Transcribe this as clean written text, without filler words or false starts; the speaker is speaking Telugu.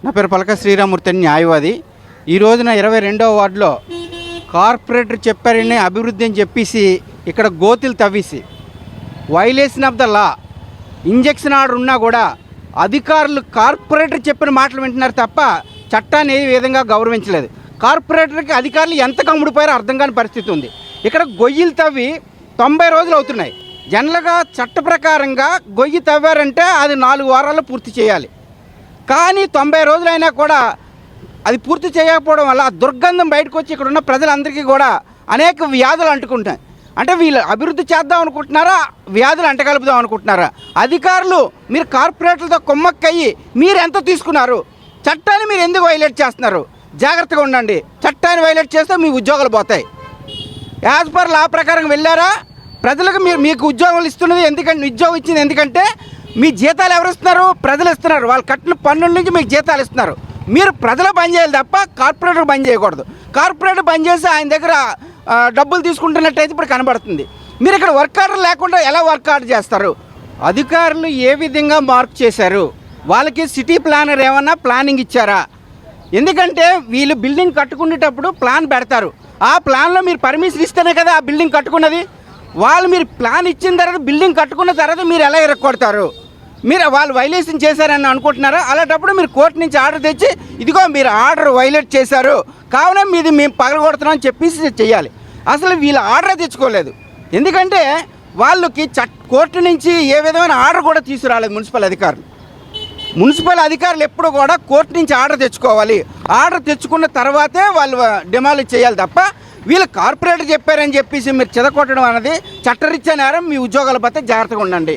నా పేరు పలక శ్రీరామూర్తి అని న్యాయవాది. ఈ రోజున 22వ వార్డులో కార్పొరేటర్ చెప్పారని అభివృద్ధి అని చెప్పేసి ఇక్కడ గోతులు తవ్వేసి violation of the law injunction order ఉన్నా కూడా అధికారులు కార్పొరేటర్ చెప్పిన మాటలు వింటున్నారు తప్ప చట్టాన్ని ఏ విధంగా గౌరవించలేదు. కార్పొరేటర్కి అధికారులు ఎంత కమ్ముడిపోయారో అర్థం కాని పరిస్థితి ఉంది. ఇక్కడ గొయ్యిలు తవ్వి 90 రోజులు అవుతున్నాయి. జనరల్గా చట్ట ప్రకారంగా గొయ్యి తవ్వారంటే అది 4 వారాల్లో పూర్తి చేయాలి. కానీ 90 రోజులైనా కూడా అది పూర్తి చేయకపోవడం వల్ల ఆ దుర్గంధం బయటకు వచ్చి ఇక్కడ ఉన్న ప్రజలందరికీ కూడా అనేక వ్యాధులు అంటుకుంటాయి. అంటే వీళ్ళు అభివృద్ధి చేద్దాం అనుకుంటున్నారా, వ్యాధులు అంటగలుపుదాం అనుకుంటున్నారా? అధికారులు మీరు కార్పొరేట్లతో కొమ్మక్కయ్యి మీరు ఎంత తీసుకున్నారు? చట్టాన్ని మీరు ఎందుకు వైలేట్ చేస్తున్నారు? జాగ్రత్తగా ఉండండి. చట్టాన్ని వైలేట్ చేస్తే మీ ఉద్యోగాలు పోతాయి. యాజ్ పర్ లా ప్రకారం వెళ్ళారా? ప్రజలకు మీకు ఉద్యోగాలు ఇస్తున్నది ఎందుకంటే ఉద్యోగం ఇచ్చింది ఎందుకంటే మీ జీతాలు ఎవరు ఇస్తున్నారు? ప్రజలు ఇస్తున్నారు. వాళ్ళు కట్టిన పన్నుల నుంచి మీకు జీతాలు ఇస్తున్నారు. మీరు ప్రజలు పని చేయాలి తప్ప కార్పొరేటర్ పని చేయకూడదు. కార్పొరేటర్ పని చేసి ఆయన దగ్గర డబ్బులు తీసుకుంటున్నట్టయితే ఇప్పుడు కనబడుతుంది. మీరు ఇక్కడ వర్క్ ఆర్డర్ లేకుండా ఎలా వర్క్ ఆర్డర్ చేస్తారు? అధికారులు ఏ విధంగా మార్క్ చేశారు? వాళ్ళకి సిటీ ప్లానర్ ఏమన్నా ప్లానింగ్ ఇచ్చారా? ఎందుకంటే వీళ్ళు బిల్డింగ్ కట్టుకునేటప్పుడు ప్లాన్ పెడతారు. ఆ ప్లాన్లో మీరు పర్మిషన్ ఇస్తేనే కదా ఆ బిల్డింగ్ కట్టుకున్నది. మీరు ప్లాన్ ఇచ్చిన తర్వాత బిల్డింగ్ కట్టుకున్న తర్వాత మీరు ఎలా ఇరక్కొడతారు? మీరు వాళ్ళు వైలేషన్ చేశారని అనుకుంటున్నారా? అలాంటప్పుడు మీరు కోర్టు నుంచి ఆర్డర్ తెచ్చి ఇదిగో మీరు ఆర్డర్ వైలేట్ చేశారు కావున మీది మేము పగలగొడుతున్నాం అని చెప్పేసి చేయాలి. అసలు వీళ్ళు ఆర్డర్ తెచ్చుకోలేదు. ఎందుకంటే వాళ్ళకి కోర్టు నుంచి ఏ విధమైన ఆర్డర్ కూడా తీసుకురాలేదు మున్సిపల్ అధికారులు. మున్సిపల్ అధికారులు ఎప్పుడు కూడా కోర్టు నుంచి ఆర్డర్ తెచ్చుకోవాలి. ఆర్డర్ తెచ్చుకున్న తర్వాతే వాళ్ళు డిమాలిష్ చేయాలి తప్ప వీళ్ళు కార్పొరేటర్ చెప్పారని చెప్పేసి మీరు చెదకొట్టడం అనేది చట్టరీత్యా నేరం. మీ ఉద్యోగాల పట్ల జాగ్రత్తగా ఉండండి.